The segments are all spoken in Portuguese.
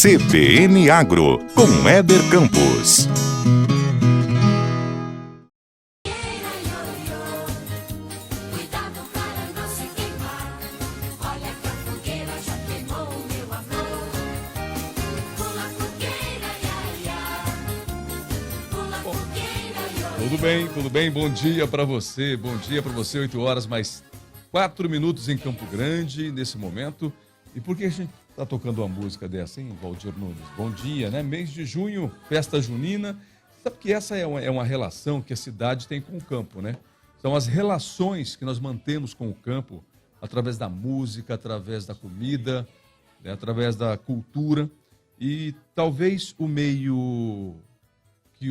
CBN Agro, com Éder Campos. Tudo bem? Bom dia para você. 8 horas mais 4 minutos em Campo Grande, nesse momento. E por que a gente está tocando uma música dessa, hein, Valdir Nunes? Bom dia, né? Mês de junho, festa junina. Sabe que essa é uma relação que a cidade tem com o campo, né? São as relações que nós mantemos com o campo através da música, através da comida, né? Através da cultura. E talvez o meio que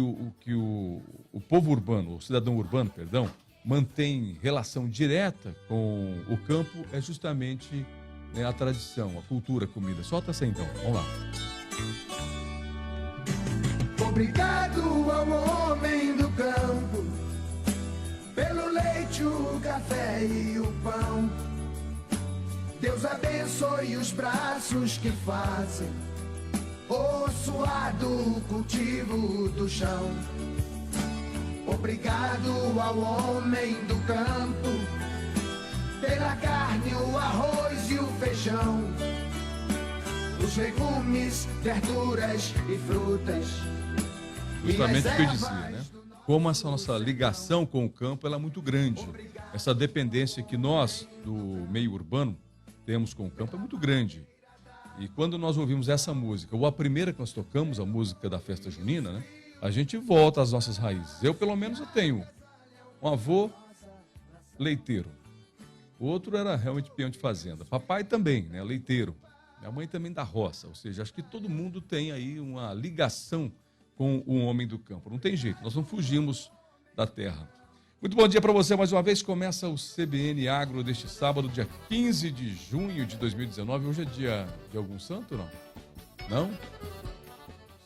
o povo urbano, o cidadão urbano, perdão, mantém relação direta com o campo é justamente, né, a tradição, a cultura, a comida. Solta essa então, vamos lá. Obrigado ao homem do campo, pelo leite, o café e o pão. Deus abençoe os braços que fazem o suado cultivo do chão. Obrigado ao homem do campo, pela carne, o arroz e o feijão, os legumes, verduras e frutas. Justamente o que eu dizia, né? Como essa nossa ligação com o campo ela é muito grande. Essa dependência que nós, do meio urbano, temos com o campo é muito grande. E quando nós ouvimos essa música, ou a primeira que nós tocamos, a música da festa junina, né? A gente volta às nossas raízes. Eu, pelo menos, eu tenho um avô leiteiro. O outro era realmente peão de fazenda. Papai também, né? Leiteiro. Minha mãe também da roça. Ou seja, acho que todo mundo tem aí uma ligação com o homem do campo. Não tem jeito, nós não fugimos da terra. Muito bom dia para você mais uma vez. Começa o CBN Agro deste sábado, dia 15 de junho de 2019. Hoje é dia de algum santo, não? Não?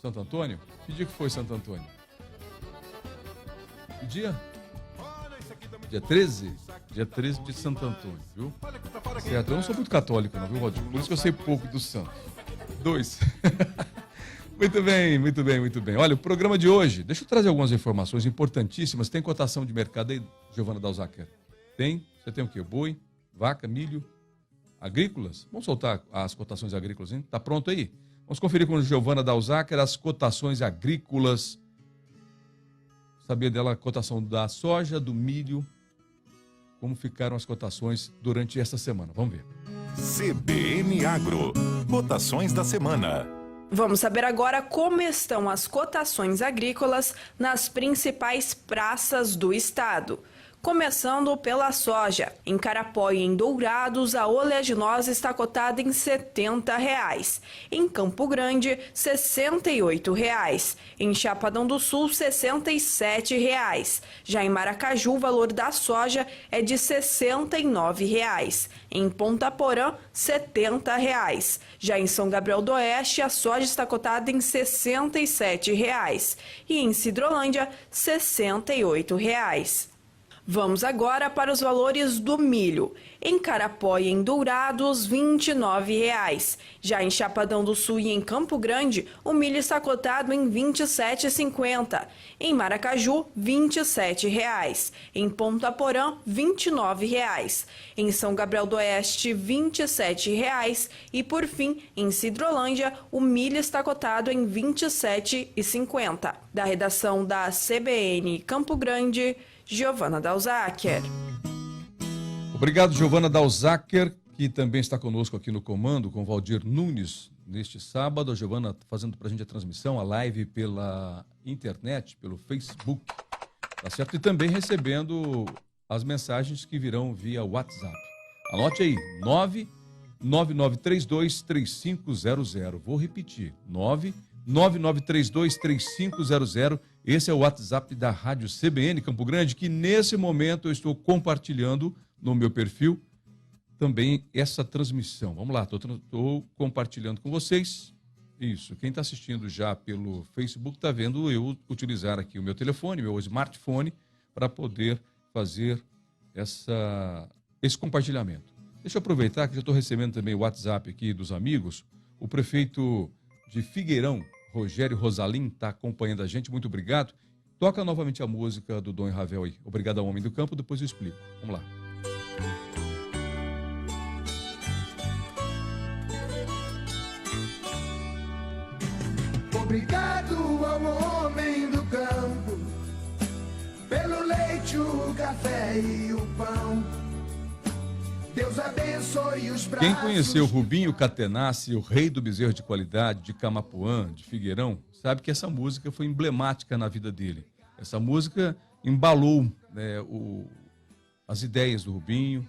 Santo Antônio? Que dia que foi Santo Antônio? Que dia? Dia 13? Dia 13 de Santo Antônio, viu? Certo, eu não sou muito católico, não, viu, Valdir? Por isso que eu sei pouco do santo. 2. Muito bem. Olha, o programa de hoje, deixa eu trazer algumas informações importantíssimas. Tem cotação de mercado aí, Giovana Dalzacker? Tem? Você tem o quê? Boi, vaca, milho, agrícolas? Vamos soltar as cotações agrícolas, hein? Tá pronto aí? Vamos conferir com a Giovana Dalzacker as cotações agrícolas. Saber dela a cotação da soja, do milho, como ficaram as cotações durante esta semana. Vamos ver. CBN Agro, cotações da semana. Vamos saber agora como estão as cotações agrícolas nas principais praças do estado. Começando pela soja. Em Carapó e em Dourados, a oleaginosa está cotada em R$ 70. Em Campo Grande, R$ 68. Em Chapadão do Sul, R$ 67. Já em Maracaju, o valor da soja é de R$ 69. Em Ponta Porã, R$ 70. Já em São Gabriel do Oeste, a soja está cotada em R$ 67. E em Sidrolândia, R$ 68. Vamos agora para os valores do milho. Em Carapó e em Dourados, R$ 29. Já em Chapadão do Sul e em Campo Grande, o milho está cotado em R$ 27,50. Em Maracaju, R$ 27. Em Ponta Porã, R$ 29. Em São Gabriel do Oeste, R$ 27. E por fim, em Sidrolândia, o milho está cotado em R$ 27,50. Da redação da CBN Campo Grande, Giovana Dalzacker. Obrigado, Giovana Dalzacker, que também está conosco aqui no comando, com Valdir Nunes, neste sábado. A Giovana fazendo para a gente a transmissão, a live pela internet, pelo Facebook, tá certo? E também recebendo as mensagens que virão via WhatsApp. Anote aí, 999323500. Vou repetir, 999323500. Esse é o WhatsApp da Rádio CBN Campo Grande, que nesse momento eu estou compartilhando no meu perfil também essa transmissão. Vamos lá, estou compartilhando com vocês. Isso, quem está assistindo já pelo Facebook está vendo eu utilizar aqui o meu telefone, meu smartphone, para poder fazer esse compartilhamento. Deixa eu aproveitar que já estou recebendo também o WhatsApp aqui dos amigos. O prefeito de Figueirão, Rogério Rosalim, está acompanhando a gente, muito obrigado. Toca novamente a música do Dom Ravel aí. Obrigado ao Homem do Campo, depois eu explico. Vamos lá. Obrigado ao homem do campo, pelo leite, o café e o pão. Deus abençoe os braços. Quem conheceu Rubinho Catenacci, o rei do bezerro de qualidade, de Camapuã, de Figueirão, sabe que essa música foi emblemática na vida dele. Essa música embalou, né, as ideias do Rubinho,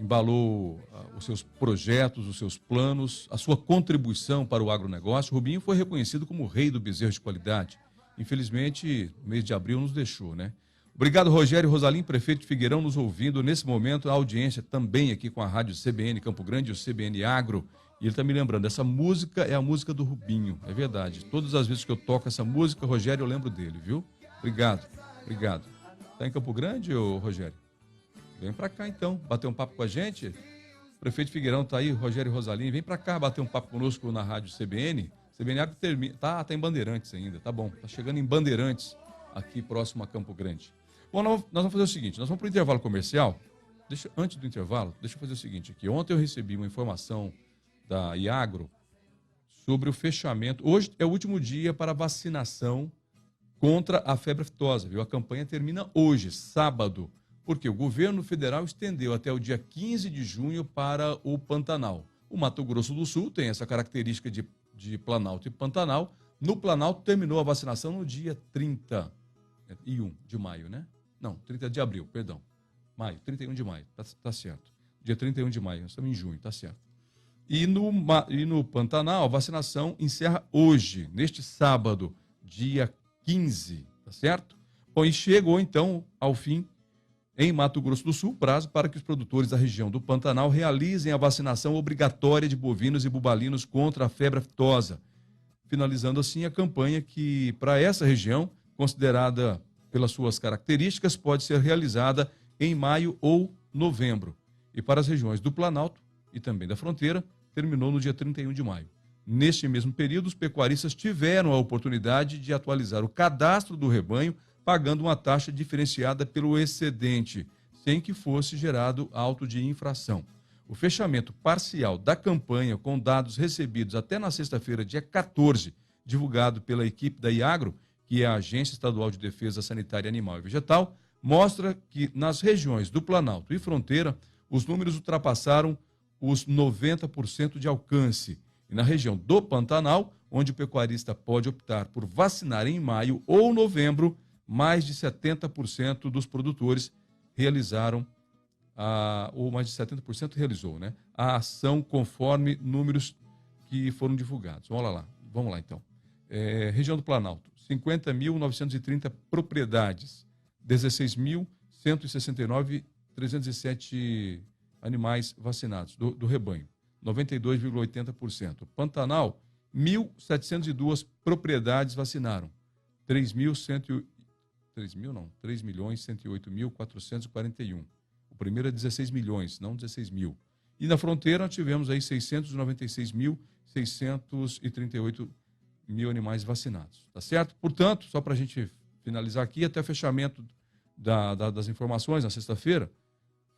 embalou os seus projetos, os seus planos, a sua contribuição para o agronegócio. O Rubinho foi reconhecido como o rei do bezerro de qualidade. Infelizmente, no mês de abril nos deixou, né? Obrigado, Rogério Rosalim, prefeito de Figueirão, nos ouvindo nesse momento. A audiência também aqui com a rádio CBN Campo Grande, o CBN Agro. E ele está me lembrando, essa música é a música do Rubinho, é verdade. Todas as vezes que eu toco essa música, Rogério, eu lembro dele, viu? Obrigado, obrigado. Está em Campo Grande, ô Rogério? Vem para cá, então, bater um papo com a gente. O prefeito de Figueirão está aí, Rogério Rosalim. Vem para cá bater um papo conosco na rádio CBN. CBN Agro tá em Bandeirantes ainda, tá bom. Tá chegando em Bandeirantes, aqui próximo a Campo Grande. Bom, nós vamos fazer o seguinte, nós vamos para o intervalo comercial. Antes do intervalo, deixa eu fazer o seguinte aqui. Ontem eu recebi uma informação da Iagro sobre o fechamento. Hoje é o último dia para vacinação contra a febre aftosa, viu? A campanha termina hoje, sábado, porque o governo federal estendeu até o dia 15 de junho para o Pantanal. O Mato Grosso do Sul tem essa característica de Planalto e Pantanal. No Planalto terminou a vacinação no dia 31 de maio, né? Não, 30 de abril, perdão. Maio, 31 de maio, tá certo. Dia 31 de maio, nós estamos em junho, tá certo. E no Pantanal, a vacinação encerra hoje, neste sábado, dia 15, tá certo? Bom, e chegou então ao fim, em Mato Grosso do Sul, prazo para que os produtores da região do Pantanal realizem a vacinação obrigatória de bovinos e bubalinos contra a febre aftosa, finalizando assim a campanha que, para essa região, considerada pelas suas características, pode ser realizada em maio ou novembro. E para as regiões do Planalto e também da fronteira, terminou no dia 31 de maio. Neste mesmo período, os pecuaristas tiveram a oportunidade de atualizar o cadastro do rebanho, pagando uma taxa diferenciada pelo excedente, sem que fosse gerado auto de infração. O fechamento parcial da campanha, com dados recebidos até na sexta-feira, dia 14, divulgado pela equipe da Iagro, que é a Agência Estadual de Defesa Sanitária Animal e Vegetal, mostra que nas regiões do Planalto e fronteira, os números ultrapassaram os 90% de alcance. E na região do Pantanal, onde o pecuarista pode optar por vacinar em maio ou novembro, mais de 70% dos produtores realizaram, ou mais de 70% realizou, né, a ação conforme números que foram divulgados. Vamos lá então. Região do Planalto, 50.930 propriedades, 16.169.307 animais vacinados do rebanho, 92,80%. Pantanal, 1.702 propriedades vacinaram, 3.108.441. O primeiro é 16 milhões, não 16 mil. E na fronteira tivemos aí 696.638 animais vacinados, tá certo? Portanto, só para a gente finalizar aqui, até o fechamento das informações na sexta-feira,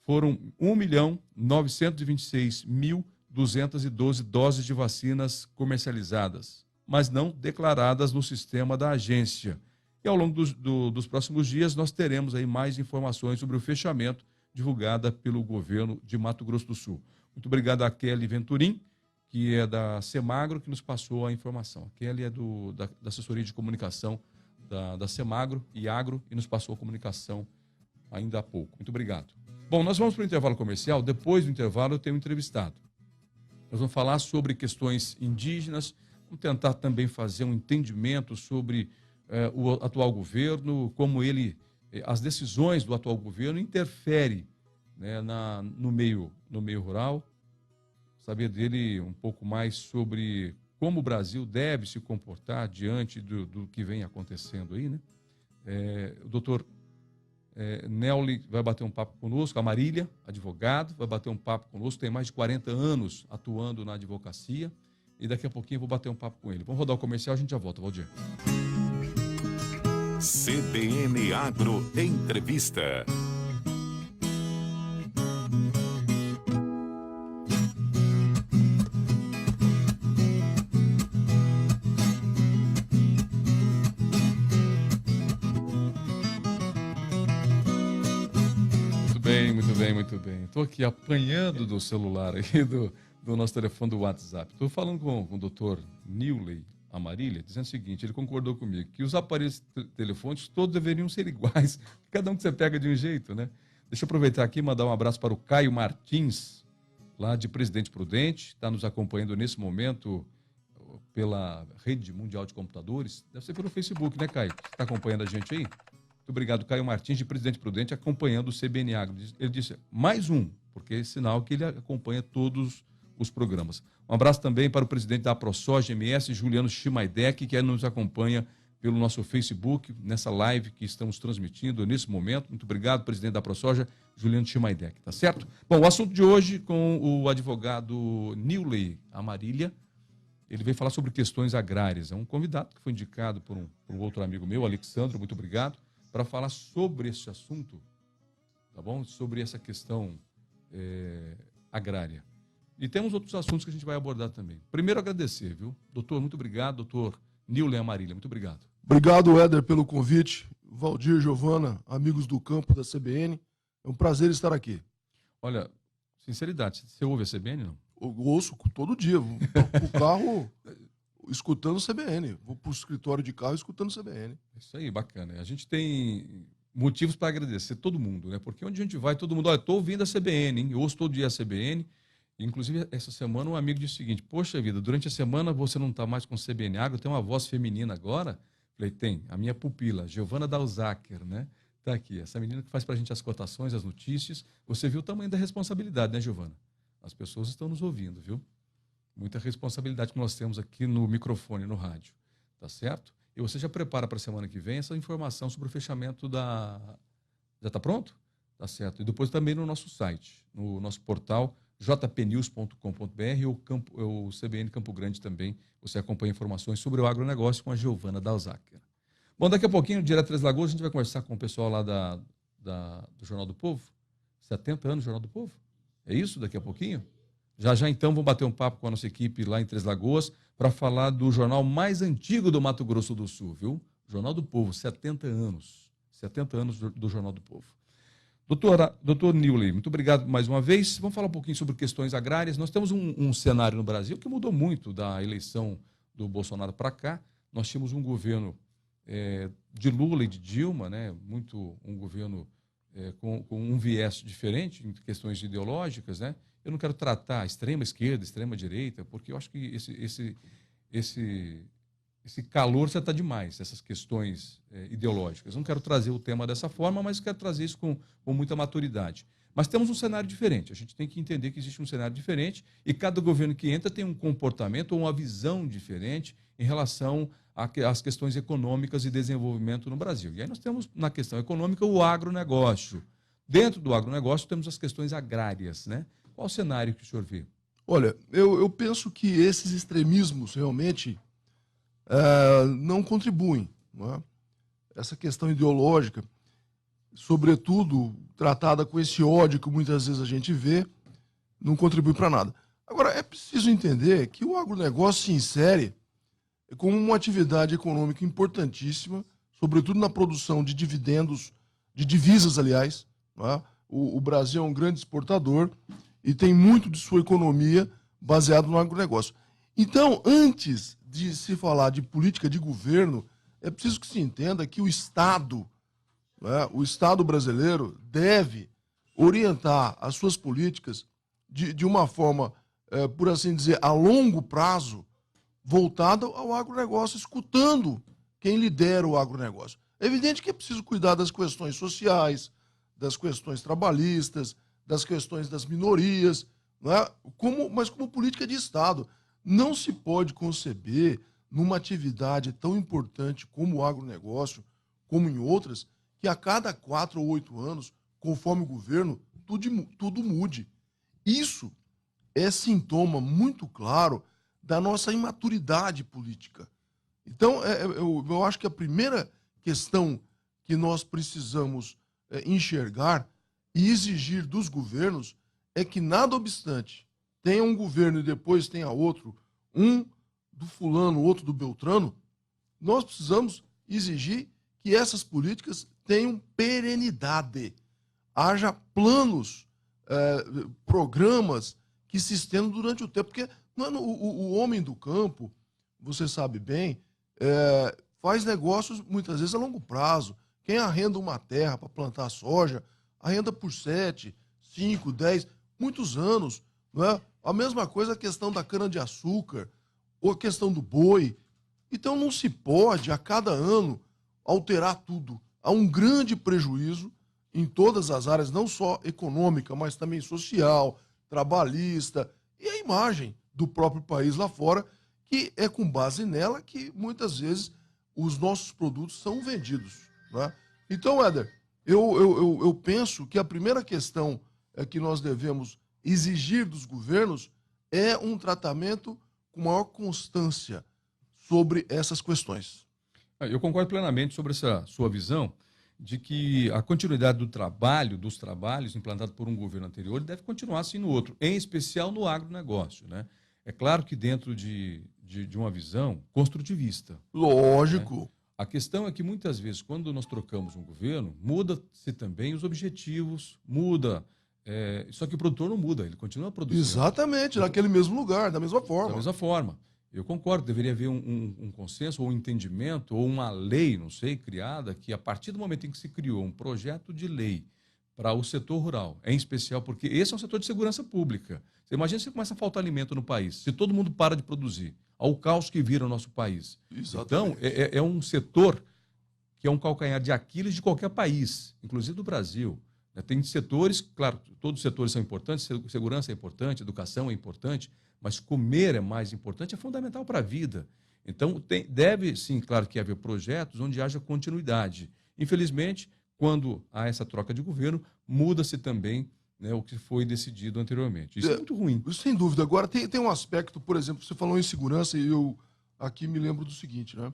foram 1.926.212 doses de vacinas comercializadas, mas não declaradas no sistema da agência. E ao longo dos próximos dias nós teremos aí mais informações sobre o fechamento divulgada pelo governo de Mato Grosso do Sul. Muito obrigado a Kelly Venturim, que é da Semagro, que nos passou a informação. A Kelly é da assessoria de comunicação da Semagro e Agro e nos passou a comunicação ainda há pouco. Muito obrigado. Bom, nós vamos para o intervalo comercial. Depois do intervalo eu tenho um entrevistado. Nós vamos falar sobre questões indígenas, vamos tentar também fazer um entendimento sobre o atual governo, como as decisões do atual governo interferem, né, no meio rural, saber dele um pouco mais sobre como o Brasil deve se comportar diante do que vem acontecendo aí, né? O doutor Neuli vai bater um papo conosco, a Marília, advogado, vai bater um papo conosco, tem mais de 40 anos atuando na advocacia, e daqui a pouquinho eu vou bater um papo com ele. Vamos rodar o comercial, a gente já volta, Valdir. CBN Agro Entrevista. Muito bem. Estou aqui apanhando do celular aí, do nosso telefone do WhatsApp. Estou falando com o doutor Newley Amarília, dizendo o seguinte, ele concordou comigo, que os aparelhos telefônicos todos deveriam ser iguais, cada um que você pega de um jeito, né? Deixa eu aproveitar aqui e mandar um abraço para o Caio Martins, lá de Presidente Prudente, está nos acompanhando nesse momento pela Rede Mundial de Computadores, deve ser pelo Facebook, né, Caio? Você está acompanhando a gente aí? Muito obrigado, Caio Martins, de Presidente Prudente, acompanhando o CBN Agro. Ele disse, mais um, porque é sinal que ele acompanha todos os programas. Um abraço também para o presidente da ProSoja MS, Juliano Chimaidec, que nos acompanha pelo nosso Facebook, nessa live que estamos transmitindo nesse momento. Muito obrigado, presidente da ProSoja, Juliano Chimaidec, tá certo? Bom, o assunto de hoje com o advogado Newley Amarília, ele veio falar sobre questões agrárias. É um convidado que foi indicado por um outro amigo meu, Alexandre, muito obrigado, para falar sobre esse assunto, tá bom? Sobre essa questão agrária. E temos outros assuntos que a gente vai abordar também. Primeiro, agradecer, viu? Doutor, muito obrigado. Doutor Newley Amarília, muito obrigado. Obrigado, Éder, pelo convite. Valdir, Giovana, amigos do campo da CBN, é um prazer estar aqui. Olha, sinceridade, você ouve a CBN, não? Eu ouço todo dia, vou pro carro escutando CBN, vou pro escritório de carro escutando CBN. Isso aí, bacana. A gente tem motivos para agradecer todo mundo, né? Porque onde a gente vai, todo mundo, olha, estou ouvindo a CBN, hein? Eu ouço todo dia a CBN. Inclusive, essa semana um amigo disse o seguinte, poxa vida, durante a semana você não está mais com CBN Agro, tem uma voz feminina agora? Falei, tem, a minha pupila, Giovana Dalzacker, né? Está aqui, essa menina que faz para a gente as cotações, as notícias. Você viu o tamanho da responsabilidade, né, Giovana? As pessoas estão nos ouvindo, viu? Muita responsabilidade que nós temos aqui no microfone, no rádio, tá certo? E você já prepara para a semana que vem essa informação sobre o fechamento da... Já está pronto? Tá certo. E depois também no nosso site, no nosso portal jpnews.com.br ou o CBN Campo Grande também. Você acompanha informações sobre o agronegócio com a Giovana Dalzacker. Bom, daqui a pouquinho, direto a Três Lagoas, a gente vai conversar com o pessoal lá do Jornal do Povo. 70 anos do Jornal do Povo? É isso? Daqui a pouquinho? Já então vamos bater um papo com a nossa equipe lá em Três Lagoas para falar do jornal mais antigo do Mato Grosso do Sul, viu? Jornal do Povo, 70 anos. 70 anos do Jornal do Povo. Doutor Newley, muito obrigado mais uma vez. Vamos falar um pouquinho sobre questões agrárias. Nós temos um cenário no Brasil que mudou muito da eleição do Bolsonaro para cá. Nós tínhamos um governo de Lula e de Dilma, né? Um governo com um viés diferente em questões ideológicas, né? Eu não quero tratar extrema esquerda, extrema direita, porque eu acho que esse calor já está demais, essas questões ideológicas. Não quero trazer o tema dessa forma, mas quero trazer isso com muita maturidade. Mas temos um cenário diferente, a gente tem que entender que existe um cenário diferente e cada governo que entra tem um comportamento ou uma visão diferente em relação às questões econômicas e desenvolvimento no Brasil. E aí nós temos, na questão econômica, o agronegócio. Dentro do agronegócio temos as questões agrárias, né? Qual o cenário que o senhor vê? Olha, eu penso que esses extremismos realmente não contribuem. Não é? Essa questão ideológica, sobretudo tratada com esse ódio que muitas vezes a gente vê, não contribui para nada. Agora, é preciso entender que o agronegócio se insere como uma atividade econômica importantíssima, sobretudo na produção de dividendos, de divisas, aliás. Não é? O Brasil é um grande exportador e tem muito de sua economia baseado no agronegócio. Então, antes de se falar de política de governo, é preciso que se entenda que o Estado brasileiro deve orientar as suas políticas de uma forma, por assim dizer, a longo prazo, voltada ao agronegócio, escutando quem lidera o agronegócio. É evidente que é preciso cuidar das questões sociais, das questões trabalhistas, das questões das minorias, não é? Mas como política de Estado. Não se pode conceber, numa atividade tão importante como o agronegócio, como em outras, que a cada 4 ou 8 anos, conforme o governo, tudo mude. Isso é sintoma muito claro da nossa imaturidade política. Então, eu acho que a primeira questão que nós precisamos enxergar e exigir dos governos é que, nada obstante, tenha um governo e depois tenha outro, um do fulano, outro do beltrano, nós precisamos exigir que essas políticas tenham perenidade. Haja planos, programas que se estendam durante o tempo. Porque o homem do campo, você sabe bem, faz negócios muitas vezes a longo prazo. Quem arrenda uma terra para plantar soja, arrenda por 7, 5, 10, muitos anos. Não é? A mesma coisa a questão da cana-de-açúcar, ou a questão do boi. Então não se pode, a cada ano, alterar tudo. Há um grande prejuízo em todas as áreas, não só econômica, mas também social, trabalhista, e a imagem do próprio país lá fora, que é com base nela que muitas vezes os nossos produtos são vendidos. Né? Então, Éder, eu penso que a primeira questão que nós devemos exigir dos governos é um tratamento com maior constância sobre essas questões. Eu concordo plenamente sobre essa sua visão de que a continuidade dos trabalhos implantados por um governo anterior deve continuar assim no outro, em especial no agronegócio, né? É claro que dentro de uma visão construtivista. Lógico. Né? A questão é que muitas vezes, quando nós trocamos um governo, muda-se também os objetivos, muda. Só que o produtor não muda, ele continua produzindo. Exatamente, naquele mesmo lugar, da mesma forma. Da mesma forma. Eu concordo, deveria haver um consenso, ou um entendimento, ou uma lei, não sei, criada, que a partir do momento em que se criou um projeto de lei para o setor rural, em especial porque esse é um setor de segurança pública. Você imagina se começa a faltar alimento no país, se todo mundo para de produzir, ao caos que vira o nosso país. Exatamente. Então, é um setor que é um calcanhar de Aquiles de qualquer país, inclusive do Brasil. Tem setores, claro, todos os setores são importantes, segurança é importante, educação é importante, mas comer é mais importante, é fundamental para a vida. Então, deve, sim, claro que haver projetos onde haja continuidade. Infelizmente, quando há essa troca de governo, muda-se também, né, o que foi decidido anteriormente. Isso é muito ruim. Sem dúvida. Agora, tem um aspecto, por exemplo, você falou em segurança e eu aqui me lembro do seguinte, né?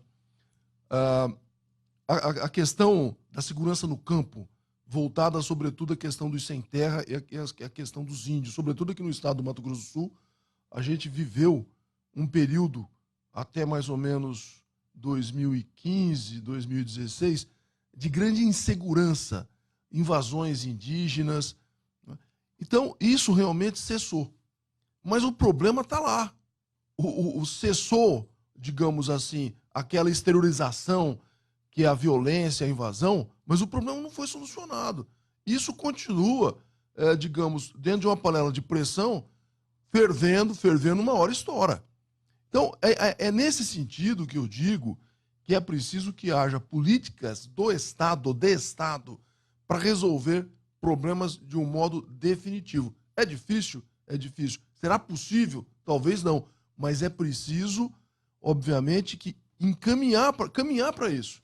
A questão da segurança no campo, voltada, sobretudo, à questão dos sem terra e a questão dos índios, sobretudo aqui no estado do Mato Grosso do Sul, a gente viveu um período até mais ou menos 2015, 2016, de grande insegurança, invasões indígenas. Então, isso realmente cessou. Mas o problema está lá. O cessou, digamos assim, aquela exteriorização que é a violência, a invasão, mas o problema não foi solucionado. Isso continua, digamos, dentro de uma panela de pressão, fervendo, uma hora estoura. Então, é nesse sentido que eu digo que é preciso que haja políticas do Estado, para resolver problemas de um modo definitivo. É difícil? É difícil. Será possível? Talvez não. Mas é preciso, obviamente, que caminhar para isso.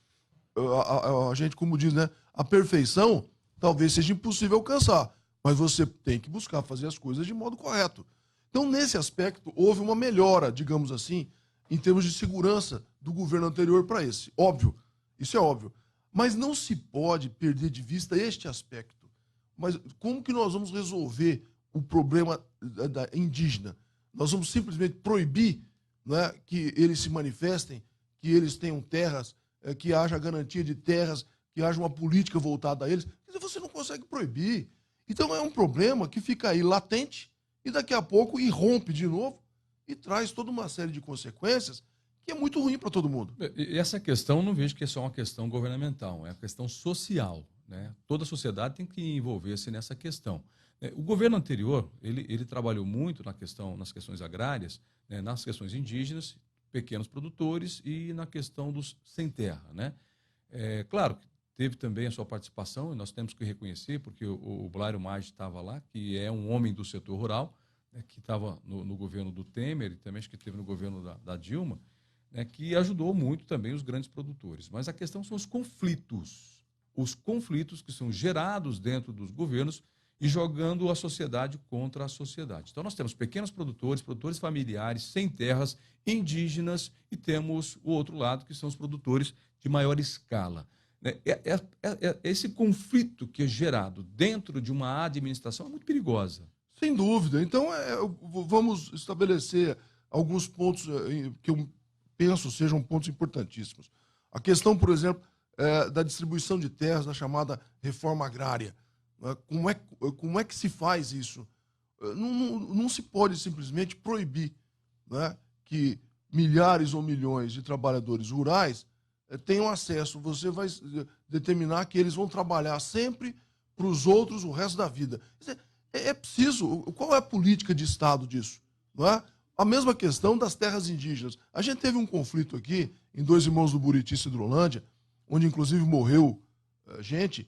A gente, como diz, né? A perfeição talvez seja impossível alcançar, mas você tem que buscar fazer as coisas de modo correto. Então, nesse aspecto, houve uma melhora, digamos assim, em termos de segurança do governo anterior para esse. Óbvio, isso é óbvio. Mas não se pode perder de vista este aspecto. Mas como que nós vamos resolver o problema da indígena? Nós vamos simplesmente proibir, né, que eles se manifestem, que eles tenham terras, que haja garantia de terras, que haja uma política voltada a eles? Quer dizer, você não consegue proibir. Então é um problema que fica aí latente e daqui a pouco irrompe de novo e traz toda uma série de consequências que é muito ruim para todo mundo. E essa questão, não vejo que é só uma questão governamental, é uma questão social, né? Toda a sociedade tem que envolver-se nessa questão. O governo anterior, ele trabalhou muito nas questões agrárias, né, nas questões indígenas, pequenos produtores e na questão dos sem terra, né? Claro, teve também a sua participação, e nós temos que reconhecer, porque o Blário Maggi estava lá, que é um homem do setor rural, né, que estava no governo do Temer e também acho que teve no governo da Dilma, né, que ajudou muito também os grandes produtores. Mas a questão são os conflitos que são gerados dentro dos governos e jogando a sociedade contra a sociedade. Então, nós temos pequenos produtores, produtores familiares, sem terras, indígenas, e temos o outro lado, que são os produtores de maior escala. Esse conflito que é gerado dentro de uma administração é muito perigosa. Sem dúvida. Então, vamos estabelecer alguns pontos que eu penso sejam pontos importantíssimos. A questão, por exemplo, da distribuição de terras, da chamada reforma agrária. Como é que se faz isso? Não se pode simplesmente proibir, né, que milhares ou milhões de trabalhadores rurais tenham acesso. Você vai determinar que eles vão trabalhar sempre para os outros o resto da vida. É preciso. Qual é a política de Estado disso? Não é? A mesma questão das terras indígenas. A gente teve um conflito aqui, em Dois Irmãos do Buriti, Cidrolândia, onde inclusive morreu gente,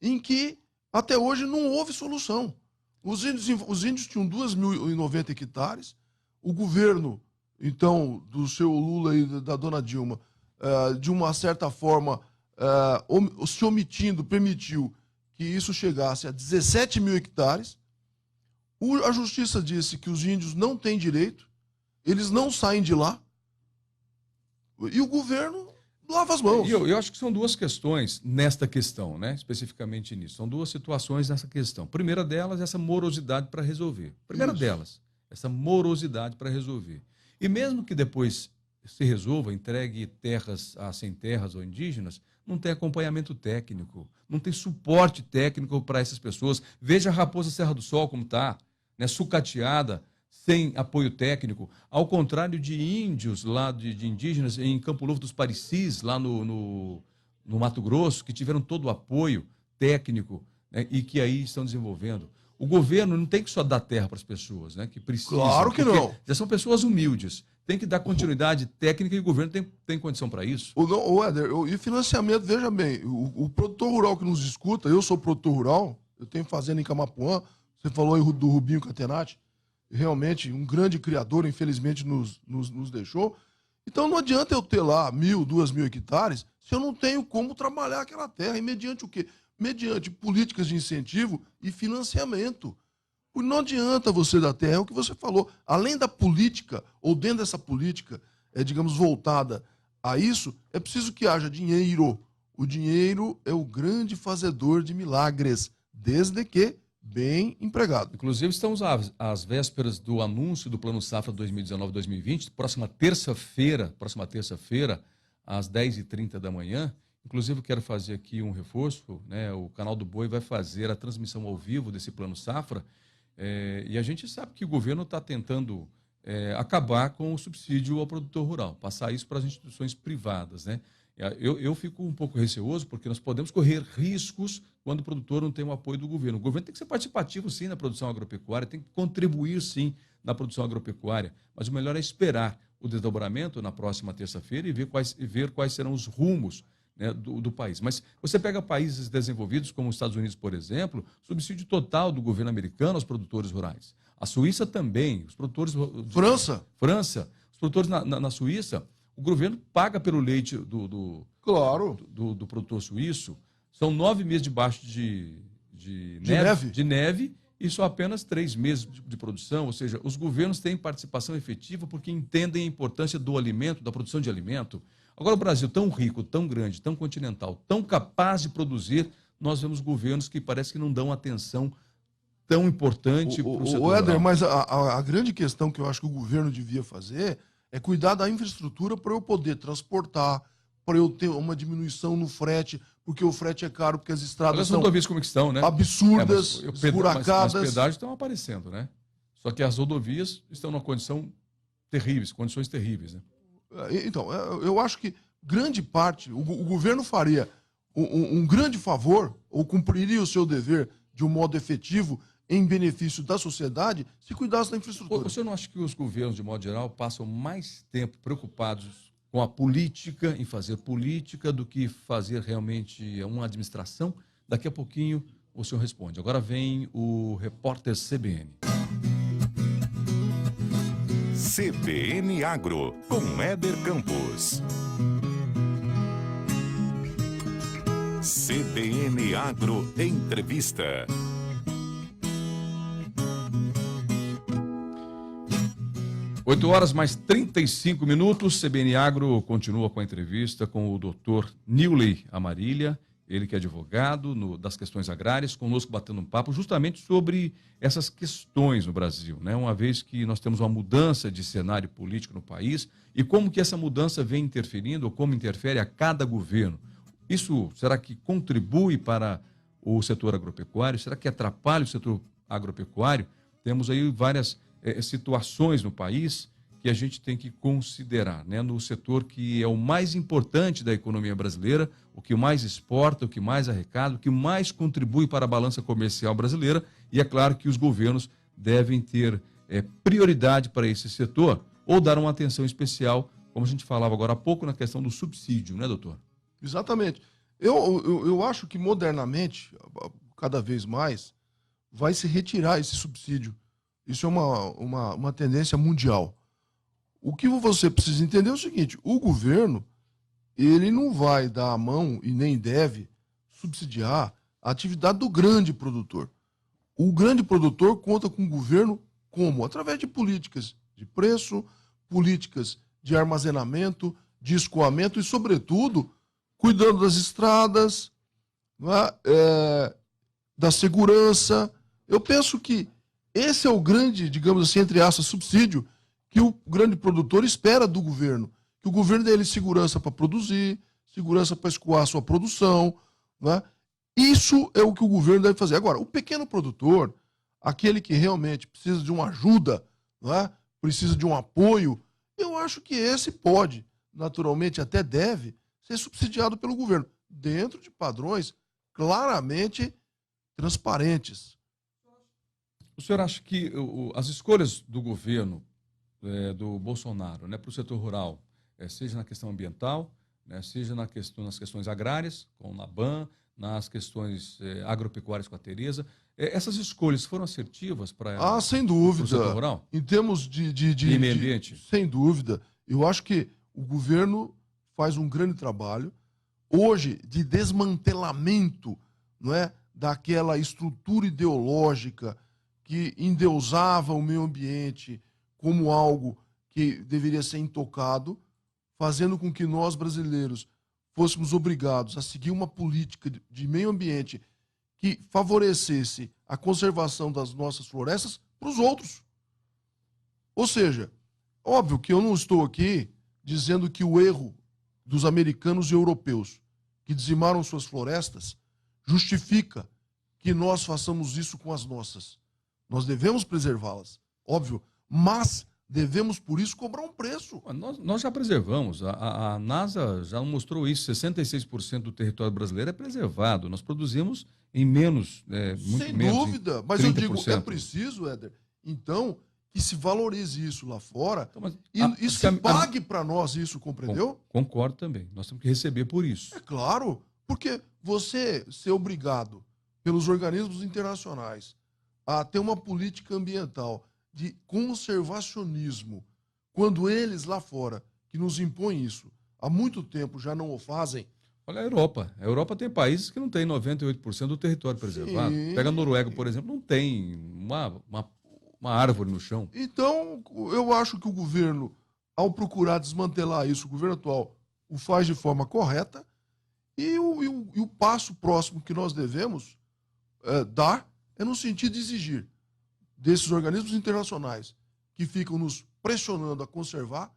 em que até hoje não houve solução. Os índios tinham 2.090 hectares, o governo, então, do seu Lula e da dona Dilma, de uma certa forma, se omitindo, permitiu que isso chegasse a 17 mil hectares. A justiça disse que os índios não têm direito, eles não saem de lá, e o governo lava as mãos. Eu acho que são duas questões nesta questão, né? Especificamente nisso. São duas situações nessa questão. Primeira delas, essa morosidade para resolver. Primeira delas, essa morosidade para resolver. E mesmo que depois se resolva, entregue terras a sem terras ou indígenas, não tem acompanhamento técnico, não tem suporte técnico para essas pessoas. Veja a Raposa Serra do Sol como está, né? Sucateada, sem apoio técnico, ao contrário de índios lá, de indígenas em Campo Novo dos Parecis, lá no Mato Grosso, que tiveram todo o apoio técnico, né, e que aí estão desenvolvendo. O governo não tem que só dar terra para as pessoas, né, que precisam. Claro que não. Já são pessoas humildes. Tem que dar continuidade técnica e o governo tem condição para isso. Éder, e financiamento, veja bem, o produtor rural que nos escuta, eu sou produtor rural, eu tenho fazenda em Camapuã, você falou aí do Rubinho Catenati, realmente um grande criador, infelizmente nos deixou. Então não adianta eu ter lá 1.000, 2.000 hectares se eu não tenho como trabalhar aquela terra. E mediante o quê? Mediante políticas de incentivo e financiamento. Porque não adianta você dar terra, é o que você falou. Além da política, ou dentro dessa política, digamos, voltada a isso, é preciso que haja dinheiro. O dinheiro é o grande fazedor de milagres, desde que bem empregado. Inclusive, estamos às vésperas do anúncio do Plano Safra 2019-2020, próxima terça-feira, às 10h30 da manhã. Inclusive, eu quero fazer aqui um reforço, né? O canal do Boi vai fazer a transmissão ao vivo desse Plano Safra, e a gente sabe que o governo está tentando acabar com o subsídio ao produtor rural, passar isso para as instituições privadas, né? Eu fico um pouco receoso, porque nós podemos correr riscos quando o produtor não tem o apoio do governo. O governo tem que ser participativo, sim, na produção agropecuária, tem que contribuir, sim, na produção agropecuária, mas o melhor é esperar o desdobramento na próxima terça-feira e ver quais serão os rumos, né, do país. Mas você pega países desenvolvidos, como os Estados Unidos, por exemplo, subsídio total do governo americano aos produtores rurais. A Suíça também, os produtores... França, os produtores na Suíça... O governo paga pelo leite do produtor suíço. São 9 meses debaixo de neve e só apenas 3 meses de produção. Ou seja, os governos têm participação efetiva porque entendem a importância do alimento, da produção de alimento. Agora, o Brasil, tão rico, tão grande, tão continental, tão capaz de produzir, nós vemos governos que parece que não dão atenção tão importante para o setor Éder, rural. mas a grande questão que eu acho que o governo devia fazer é cuidar da infraestrutura para eu poder transportar, para eu ter uma diminuição no frete, porque o frete é caro, porque as estradas são rodovias como que estão, né? absurdas, esburacadas. Mas os pedágios estão aparecendo, né? Só que as rodovias estão numa condições terríveis, né? Então, eu acho que grande parte, o governo faria um grande favor, ou cumpriria o seu dever de um modo efetivo, em benefício da sociedade, se cuidasse da infraestrutura. O senhor não acha que os governos, de modo geral, passam mais tempo preocupados com a política, em fazer política, do que fazer realmente uma administração? Daqui a pouquinho o senhor responde. Agora vem o repórter CBN. CBN Agro, com Éder Campos. CBN Agro Entrevista. 8 horas mais 35 minutos. CBN Agro continua com a entrevista com o doutor Newley Amarília, ele que é advogado das questões agrárias, conosco batendo um papo justamente sobre essas questões no Brasil, né? Uma vez que nós temos uma mudança de cenário político no país e como que essa mudança vem interferindo ou como interfere a cada governo. Isso será que contribui para o setor agropecuário? Será que atrapalha o setor agropecuário? Temos aí várias situações no país que a gente tem que considerar, né? No setor que é o mais importante da economia brasileira, o que mais exporta, o que mais arrecada, o que mais contribui para a balança comercial brasileira, e é claro que os governos devem ter prioridade para esse setor ou dar uma atenção especial, como a gente falava agora há pouco, na questão do subsídio, né, doutor? Exatamente. Eu acho que modernamente, cada vez mais, vai se retirar esse subsídio. Isso é uma tendência mundial. O que você precisa entender é o seguinte: o governo, ele não vai dar a mão e nem deve subsidiar a atividade do grande produtor. O grande produtor conta com o governo como? Através de políticas de preço, políticas de armazenamento, de escoamento e, sobretudo, cuidando das estradas, da segurança. Eu penso que esse é o grande, digamos assim, entre aspas, subsídio que o grande produtor espera do governo. Que o governo dê ele segurança para produzir, segurança para escoar a sua produção. Isso é o que o governo deve fazer. Agora, o pequeno produtor, aquele que realmente precisa de uma ajuda, precisa de um apoio, eu acho que esse pode, naturalmente até deve, ser subsidiado pelo governo, dentro de padrões claramente transparentes. O senhor acha que as escolhas do governo, do Bolsonaro, né, para o setor rural, seja na questão ambiental, né, seja nas questões agrárias, com o NABAN, nas questões agropecuárias com a Tereza, essas escolhas foram assertivas para sem dúvida. o setor rural? Em termos de meio ambiente? Sem dúvida. Eu acho que o governo faz um grande trabalho, hoje, de desmantelamento, não é, daquela estrutura ideológica que endeusava o meio ambiente como algo que deveria ser intocado, fazendo com que nós, brasileiros, fôssemos obrigados a seguir uma política de meio ambiente que favorecesse a conservação das nossas florestas para os outros. Ou seja, óbvio que eu não estou aqui dizendo que o erro dos americanos e europeus que dizimaram suas florestas justifica que nós façamos isso com as nossas. Nós devemos preservá-las, óbvio, mas devemos, por isso, cobrar um preço. Nós já preservamos. A NASA já mostrou isso. 66% do território brasileiro é preservado. Nós produzimos em menos, muito sem menos. Sem dúvida. Mas eu digo, é preciso, Éder, então, que se valorize isso lá fora e se pague para nós isso, compreendeu? Concordo também. Nós temos que receber por isso. É claro, porque você ser obrigado pelos organismos internacionais a ter uma política ambiental de conservacionismo, quando eles lá fora, que nos impõem isso, há muito tempo já não o fazem. Olha a Europa. A Europa tem países que não têm 98% do território preservado. Sim. Pega a Noruega, por exemplo, não tem uma árvore no chão. Então, eu acho que o governo, ao procurar desmantelar isso, o governo atual o faz de forma correta, e o passo próximo que nós devemos dar é no sentido de exigir desses organismos internacionais que ficam nos pressionando a conservar,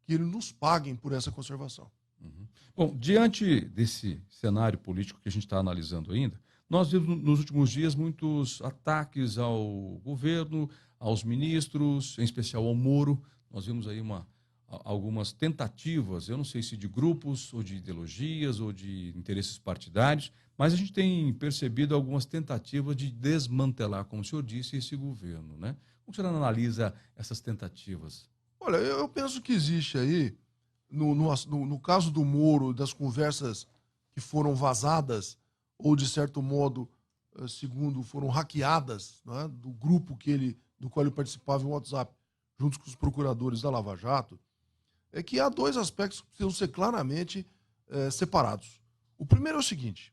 que eles nos paguem por essa conservação. Uhum. Bom, diante desse cenário político que a gente está analisando ainda, nós vimos nos últimos dias muitos ataques ao governo, aos ministros, em especial ao Moro. Nós vimos aí algumas tentativas, eu não sei se de grupos, ou de ideologias, ou de interesses partidários, mas a gente tem percebido algumas tentativas de desmantelar, como o senhor disse, esse governo, né? Como o senhor analisa essas tentativas? Olha, eu penso que existe aí, no caso do Moro, das conversas que foram vazadas, ou de certo modo, segundo, foram hackeadas, né, do grupo do qual ele participava em WhatsApp, junto com os procuradores da Lava Jato, é que há dois aspectos que precisam ser claramente separados. O primeiro é o seguinte: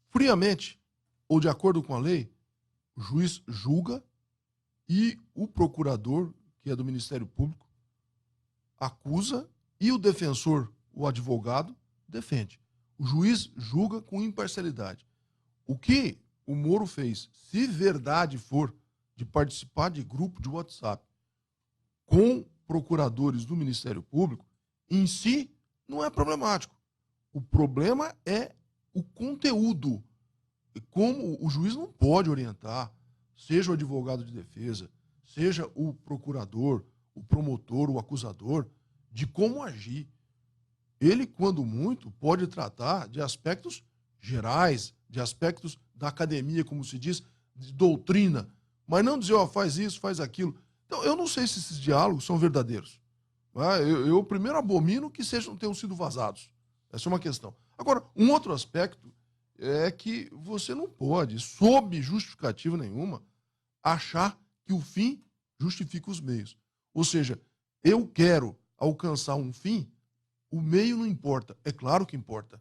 friamente, ou de acordo com a lei, o juiz julga e o procurador, que é do Ministério Público, acusa e o defensor, o advogado, defende. O juiz julga com imparcialidade. O que o Moro fez, se verdade for, de participar de grupo de WhatsApp com procuradores do Ministério Público, em si não é problemático. O problema é o conteúdo. Como o juiz não pode orientar, seja o advogado de defesa, seja o procurador, o promotor, o acusador, de como agir. Ele, quando muito, pode tratar de aspectos gerais, de aspectos da academia, como se diz, de doutrina, mas não dizer, ó, faz isso, faz aquilo. Então, eu não sei se esses diálogos são verdadeiros. Eu primeiro abomino que tenham sido vazados. Essa é uma questão. Agora, um outro aspecto é que você não pode, sob justificativa nenhuma, achar que o fim justifica os meios. Ou seja, eu quero alcançar um fim, o meio não importa. É claro que importa.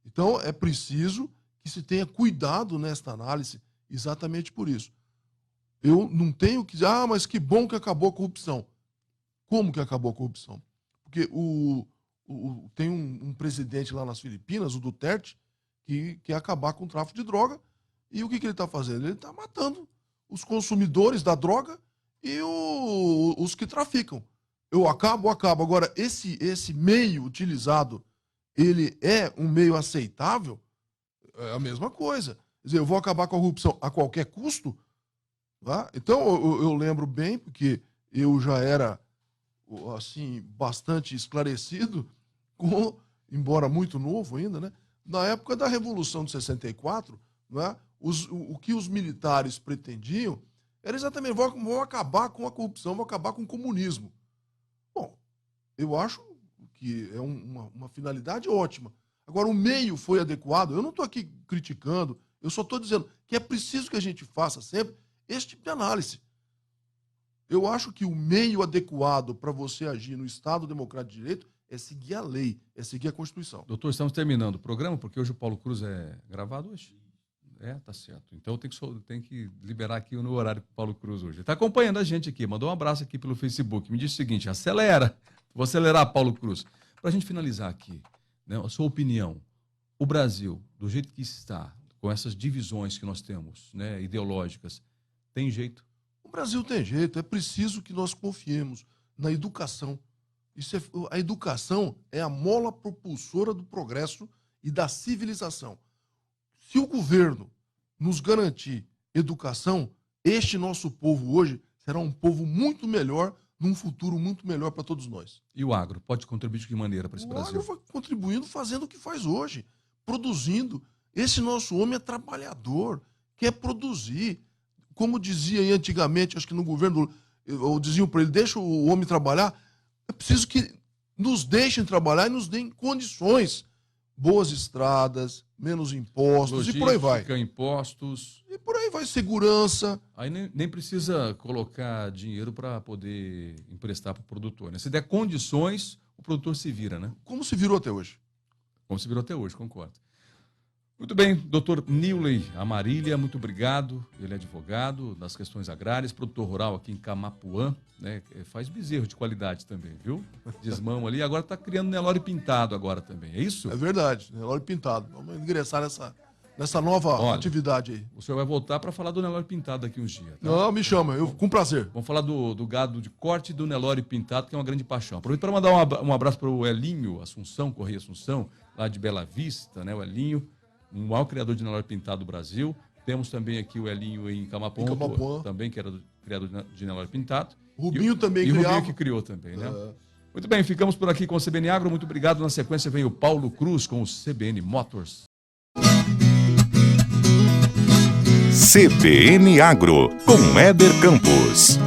Então, é preciso que se tenha cuidado nesta análise exatamente por isso. Eu não tenho que dizer, mas que bom que acabou a corrupção. Como que acabou a corrupção? Porque tem um presidente lá nas Filipinas, o Duterte, que quer acabar com o tráfico de droga. E o que ele está fazendo? Ele está matando os consumidores da droga e os que traficam. Eu acabo. Agora, esse meio utilizado, ele é um meio aceitável? É a mesma coisa. Quer dizer, eu vou acabar com a corrupção a qualquer custo? Tá? Então, eu lembro bem, porque eu já era assim, bastante esclarecido, embora muito novo ainda, né? Na época da Revolução de 64, né? O que os militares pretendiam era exatamente, vão acabar com a corrupção, vão acabar com o comunismo. Bom, eu acho que é uma finalidade ótima. Agora, o meio foi adequado. Eu não estou aqui criticando, eu só estou dizendo que é preciso que a gente faça sempre esse tipo de análise. Eu acho que o meio adequado para você agir no Estado Democrático de Direito é seguir a lei, é seguir a Constituição. Doutor, estamos terminando o programa, porque hoje o Paulo Cruz é gravado hoje. Tá certo. Então tem que liberar aqui no horário para o Paulo Cruz hoje. Ele está acompanhando a gente aqui, mandou um abraço aqui pelo Facebook. Me disse o seguinte, acelera. Vou acelerar, Paulo Cruz. Para a gente finalizar aqui, né, a sua opinião, o Brasil, do jeito que está, com essas divisões que nós temos, né, ideológicas, tem jeito? O Brasil tem jeito, é preciso que nós confiemos na educação. A educação é a mola propulsora do progresso e da civilização. Se o governo nos garantir educação, este nosso povo hoje será um povo muito melhor, num futuro muito melhor para todos nós. E o agro pode contribuir de que maneira para esse Brasil? O agro vai contribuindo fazendo o que faz hoje, produzindo. Esse nosso homem é trabalhador, quer produzir. Como dizia antigamente, acho que no governo, ou diziam para ele, deixa o homem trabalhar, é preciso que nos deixem trabalhar e nos deem condições. Boas estradas, menos impostos, logística, e por aí vai. Impostos. E por aí vai, segurança. Aí nem precisa colocar dinheiro para poder emprestar para o produtor, né? Se der condições, o produtor se vira, né? Como se virou até hoje. Como se virou até hoje, concordo. Muito bem, doutor Newley Amarília, muito obrigado. Ele é advogado das questões agrárias, produtor rural aqui em Camapuã, né? Faz bezerro de qualidade também, viu? Desmão ali, agora está criando Nelore pintado agora também, é isso? É verdade, Nelore pintado. Vamos ingressar nessa nova atividade aí. O senhor vai voltar para falar do Nelore pintado daqui uns dias, tá? Não, me chama, com prazer. Vamos falar do gado de corte e do Nelore pintado, que é uma grande paixão. Aproveito para mandar um abraço para o Elinho Assunção, Correia Assunção, lá de Bela Vista, né? O Elinho, um maior criador de Nelore pintado do Brasil. Temos também aqui o Elinho em Camapuã, também que era criador de Nelore pintado. O Rubinho também criou. E o Rubinho que criou também, né? Muito bem, ficamos por aqui com o CBN Agro. Muito obrigado. Na sequência vem o Paulo Cruz com o CBN Motors. CBN Agro, com Éder Campos.